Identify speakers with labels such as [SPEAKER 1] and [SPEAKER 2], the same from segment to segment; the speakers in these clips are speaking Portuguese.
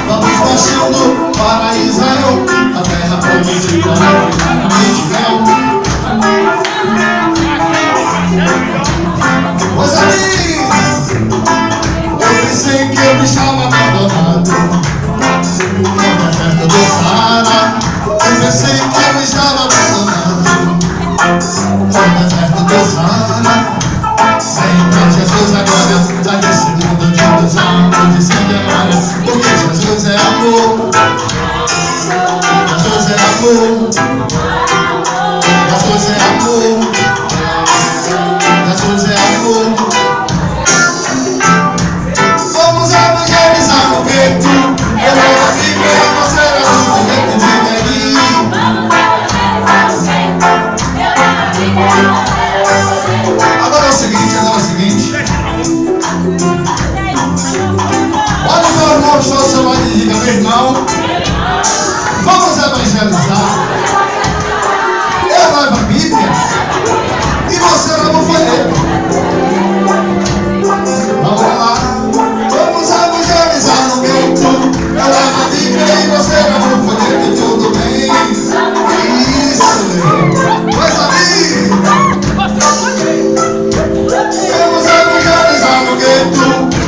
[SPEAKER 1] Vamos marchando para Israel, a terra prometida, pois ali eu pensei que eu estava abandonado no deserto do Saara. Eu pensei que eu estava abandonado no deserto do Saara. Então Jesus agora sai desse mundo de ilusão, de glória, porque Jesus é amor. Jesus é amor. Jesus é amor. Jesus é amor. Vamos evangelizar no gueto. Eu não fico e você era no gueto. Diga aí. Agora é o seguinte. Olha o meu irmão, estou ao seu lado e diga: meu irmão, vamos evangelizar. Eu levo a Bíblia e você leva o folheto. Vamos lá. Vamos evangelizar no gueto. Eu levo a Bíblia e você leva o folheto. E tudo bem. Isso. Pois ali. Vamos evangelizar no gueto.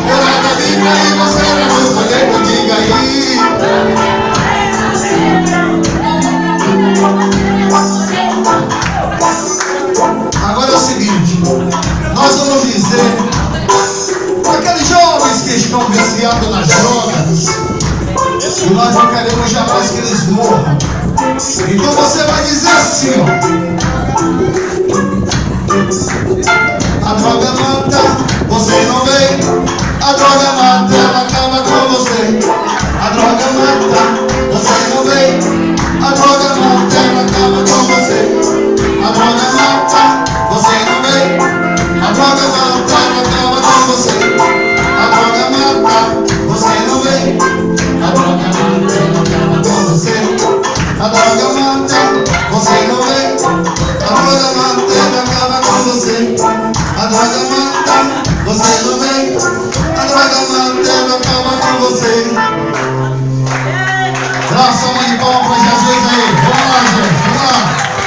[SPEAKER 1] Eu levo a Bíblia e você leva o folheto. Diga aí. Agora é o seguinte, nós vamos dizer para aqueles jovens que estão viciados nas drogas, e nós não queremos jamais que eles morram. Então você vai dizer assim, ó: